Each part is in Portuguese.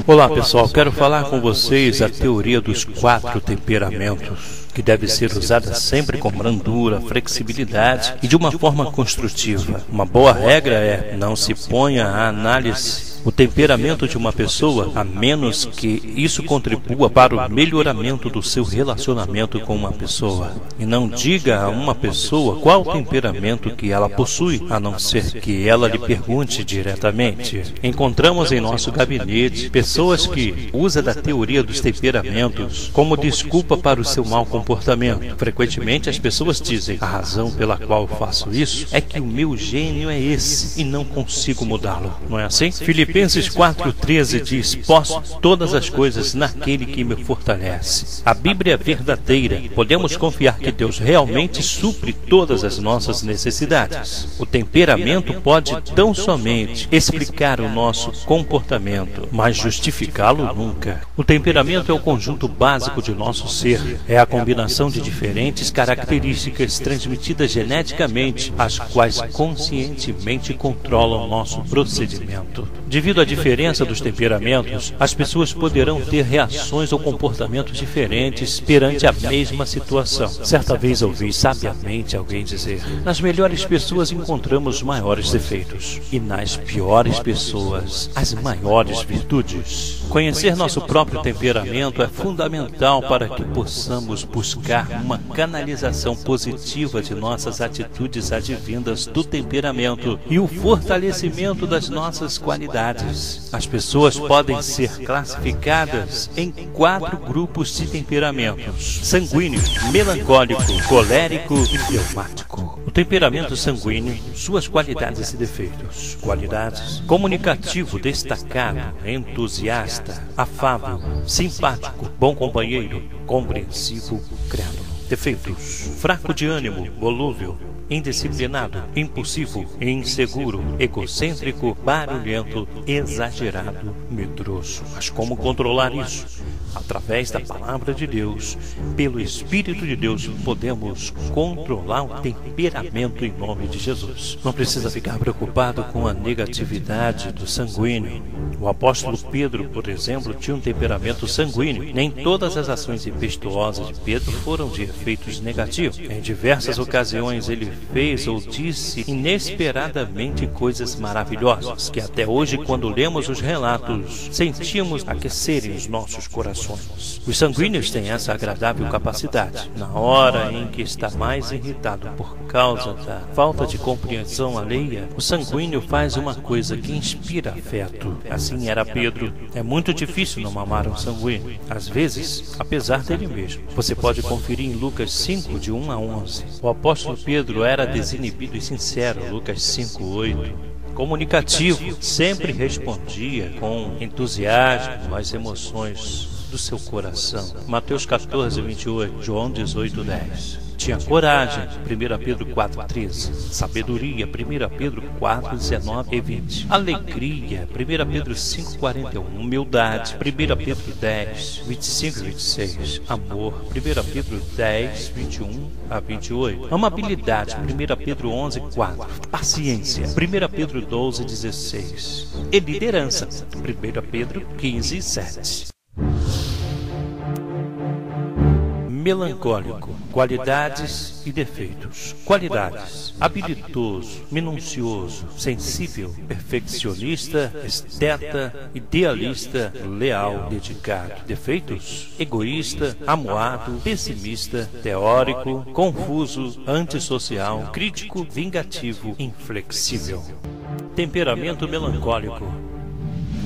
Olá pessoal, quero falar com vocês a teoria dos 4 temperamentos, que deve ser usada sempre com brandura, flexibilidade e de uma forma construtiva. Uma boa regra é: não se ponha à análise o temperamento de uma pessoa, a menos que isso contribua para o melhoramento do seu relacionamento com uma pessoa. E não diga a uma pessoa qual temperamento que ela possui, a não ser que ela lhe pergunte diretamente. Encontramos em nosso gabinete pessoas que usam da teoria dos temperamentos como desculpa para o seu mau comportamento. Frequentemente as pessoas dizem: a razão pela qual eu faço isso é que o meu gênio é esse e não consigo mudá-lo. Não é assim? Filipenses 4,13 diz: posso todas as coisas naquele que me fortalece. A Bíblia é verdadeira. Podemos confiar que Deus realmente supre todas as nossas necessidades. O temperamento pode tão somente explicar o nosso comportamento, mas justificá-lo nunca. O temperamento é o conjunto básico de nosso ser. É a combinação de diferentes características transmitidas geneticamente, as quais conscientemente controlam nosso procedimento. Devido à diferença dos temperamentos, as pessoas poderão ter reações ou comportamentos diferentes perante a mesma situação. Certa vez ouvi sabiamente alguém dizer: nas melhores pessoas encontramos os maiores defeitos, e nas piores pessoas as maiores virtudes. Conhecer nosso próprio temperamento é fundamental para que possamos buscar uma canalização positiva de nossas atitudes advindas do temperamento e o fortalecimento das nossas qualidades. As pessoas podem ser classificadas em 4 grupos de temperamentos: sanguíneo, melancólico, colérico e fleumático. O temperamento sanguíneo, suas qualidades e defeitos. Qualidades: comunicativo, destacado, entusiasta, afável, simpático, bom companheiro, compreensivo, crédulo. Defeitos: fraco de ânimo, volúvel, indisciplinado, impulsivo, inseguro, egocêntrico, barulhento, exagerado, medroso. Mas como controlar isso? Através da palavra de Deus, pelo Espírito de Deus, podemos controlar o temperamento em nome de Jesus. Não precisa ficar preocupado com a negatividade do sanguíneo. O apóstolo Pedro, por exemplo, tinha um temperamento sanguíneo. Nem todas as ações impetuosas de Pedro foram de efeitos negativos. Em diversas ocasiões ele fez ou disse inesperadamente coisas maravilhosas, que até hoje, quando lemos os relatos, sentimos aquecerem os nossos corações. Os sanguíneos têm essa agradável capacidade. Na hora em que está mais irritado por causa da falta de compreensão alheia, o sanguíneo faz uma coisa que inspira afeto. Assim era Pedro. É muito difícil não amar um sanguíneo, às vezes, apesar dele mesmo. Você pode conferir em Lucas 5, de 1 a 11. O apóstolo Pedro era desinibido e sincero, Lucas 5, 8. Comunicativo, sempre respondia com entusiasmo às emoções do seu coração, Mateus 14, 28, João 18, 10. Tinha coragem, 1 Pedro 4, 13. Sabedoria, 1 Pedro 4, 19 e 20. Alegria, 1 Pedro 5, 41. Humildade, 1 Pedro 10, 25 e 26. Amor, 1 Pedro 10, 21 a 28. Amabilidade, 1 Pedro 11, 4. Paciência, 1 Pedro 12, 16. E liderança, 1 Pedro 15, 7. Melancólico, qualidades e defeitos. Qualidades: habilidoso, minucioso, sensível, perfeccionista, esteta, idealista, leal, dedicado. Defeitos: egoísta, amuado, pessimista, teórico, confuso, antissocial, crítico, vingativo, inflexível. Temperamento melancólico.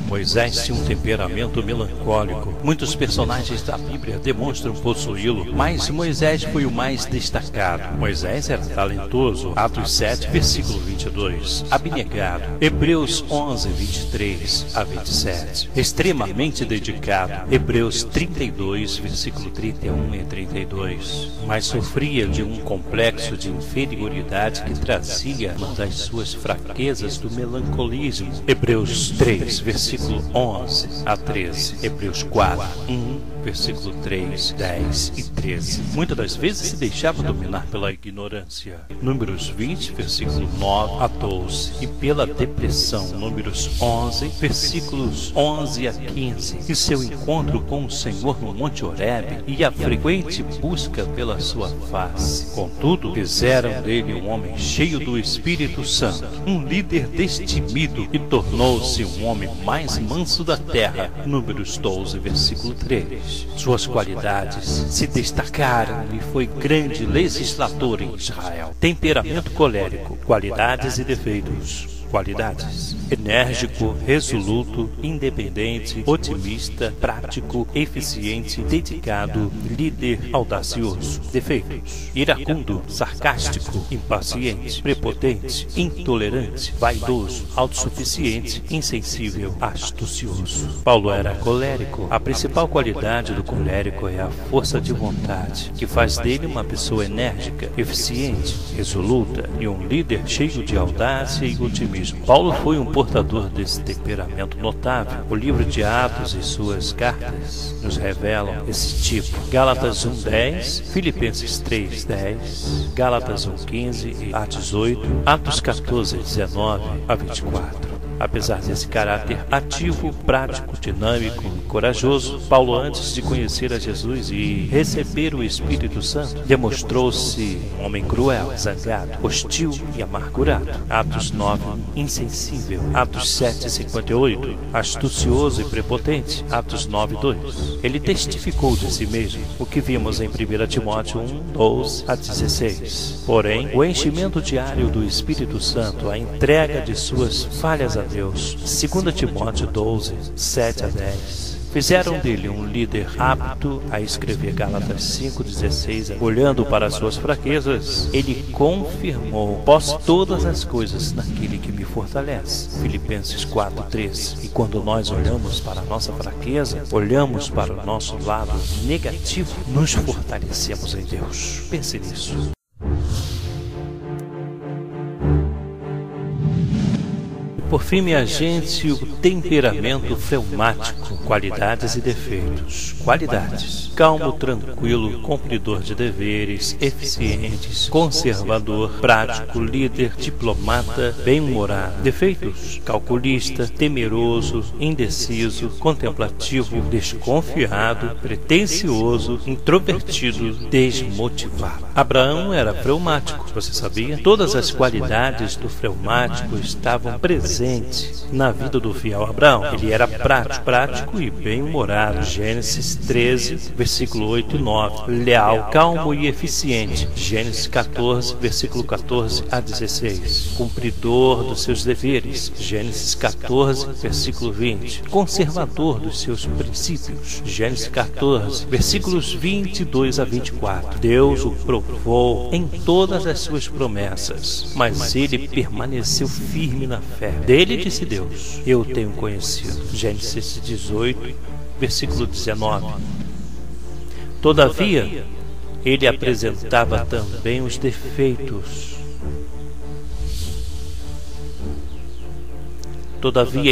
Moisés tinha um temperamento melancólico. Muitos personagens da Bíblia demonstram possuí-lo, mas Moisés foi o mais destacado. Moisés era talentoso. Atos 7, versículo 22. Abnegado. Hebreus 11, 23 a 27. Extremamente dedicado. Hebreus 32, versículo 31 e 32. Mas sofria de um complexo de inferioridade que trazia uma das suas fraquezas do melancolismo. Hebreus 3, versículo versículo 11 a 13. Hebreus 4, 1, versículo 3, 10 e 13. Muitas das vezes se deixava dominar pela ignorância. Números 20, versículo 9 a 12. E pela depressão. Números 11, versículos 11 a 15. E seu encontro com o Senhor no Monte Horebe e a frequente busca pela sua face. Contudo, fizeram dele um homem cheio do Espírito Santo, um líder destemido, e tornou-se um homem mais manso da terra. Números 12, versículo 3. Suas qualidades se destacaram e foi grande legislador em Israel. Temperamento colérico, qualidades e defeitos. Qualidades: enérgico, resoluto, independente, otimista, prático, eficiente, dedicado, líder, audacioso. Defeitos: iracundo, sarcástico, impaciente, prepotente, intolerante, vaidoso, autossuficiente, insensível, astucioso. Paulo era colérico. A principal qualidade do colérico é a força de vontade, que faz dele uma pessoa enérgica, eficiente, resoluta e um líder cheio de audácia e otimismo. Paulo foi um portador desse temperamento notável. O livro de Atos e suas cartas nos revelam esse tipo. Gálatas 1:10, Filipenses 3:10, Gálatas 1:15 e Atos 8, Atos 14:19 a 24. Apesar desse caráter ativo, prático, dinâmico e corajoso, Paulo, antes de conhecer a Jesus e receber o Espírito Santo, demonstrou-se um homem cruel, zangado, hostil e amargurado. Atos 9, insensível. Atos 7:58, astucioso e prepotente. Atos 9:2. Ele testificou de si mesmo, o que vimos em 1 Timóteo 1:12 a 16. Porém, o enchimento diário do Espírito Santo, a entrega de suas falhas a Deus, 2 Timóteo 12, 7 a 10, fizeram dele um líder apto a escrever Gálatas 5:16. Olhando para suas fraquezas, ele confirmou: posso todas as coisas naquele que me fortalece. Filipenses 4:13. E quando nós olhamos para a nossa fraqueza, olhamos para o nosso lado negativo, nos fortalecemos em Deus. Pense nisso. Por fim, minha gente, o temperamento fleumático. Qualidades e defeitos. Qualidades: calmo, tranquilo, cumpridor de deveres, eficientes, conservador, prático, líder, diplomata, bem-humorado. Defeitos: calculista, temeroso, indeciso, contemplativo, desconfiado, pretensioso, introvertido, desmotivado. Abraão era fleumático, você sabia? Todas as qualidades do fleumático estavam presentes na vida do fiel Abraão. Ele era prático e bem-humorado. Gênesis 13, versículo 8 e 9. Leal, calmo e eficiente. Gênesis 14, versículo 14 a 16. Cumpridor dos seus deveres. Gênesis 14, versículo 20. Conservador dos seus princípios. Gênesis 14, versículos 22 a 24. Deus o provou em todas as suas promessas, mas ele permaneceu firme na fé. Dele disse Deus: eu tenho conhecido. Gênesis 18, versículo 19. Todavia, ele apresentava também os defeitos. Todavia,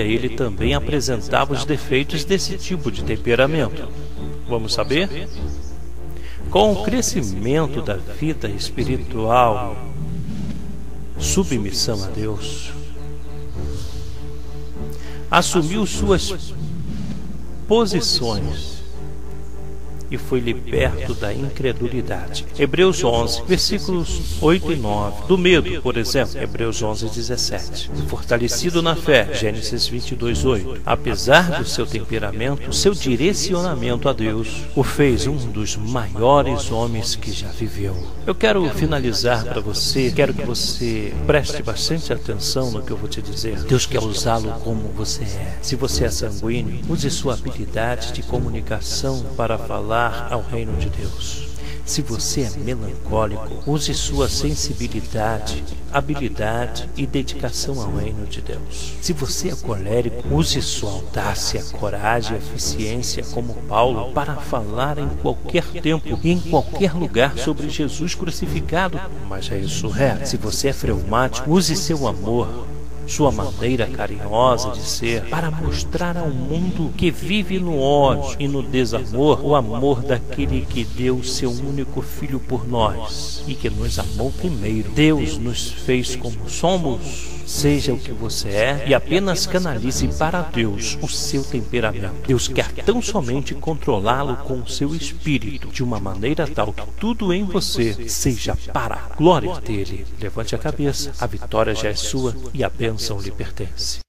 ele também apresentava os defeitos desse tipo de temperamento. Vamos saber? Com o crescimento da vida espiritual, submissão a Deus, assumiu suas posições e foi liberto da incredulidade. Hebreus 11, versículos 8 e 9. Do medo, por exemplo, Hebreus 11, 17. Fortalecido na fé, Gênesis 22, 8. Apesar do seu temperamento, seu direcionamento a Deus o fez um dos maiores homens que já viveu. Eu quero finalizar para você, quero que você preste bastante atenção no que eu vou te dizer. Deus quer usá-lo como você é. Se você é sanguíneo, use sua habilidade de comunicação para falar ao reino de Deus. Se você é melancólico, use sua sensibilidade, habilidade e dedicação ao reino de Deus. Se você é colérico, use sua audácia, coragem e eficiência como Paulo para falar em qualquer tempo e em qualquer lugar sobre Jesus crucificado, mas ressurreto. Se você é fleumático, use seu amor, sua maneira carinhosa de ser, para mostrar ao mundo que vive no ódio e no desamor o amor daquele que deu seu único filho por nós e que nos amou primeiro. Deus nos fez como somos. Seja o que você é e apenas canalize para Deus o seu temperamento. Deus quer tão somente controlá-lo com o seu espírito, de uma maneira tal que tudo em você seja para a glória dele. Levante a cabeça, a vitória já é sua e a bênção lhe pertence.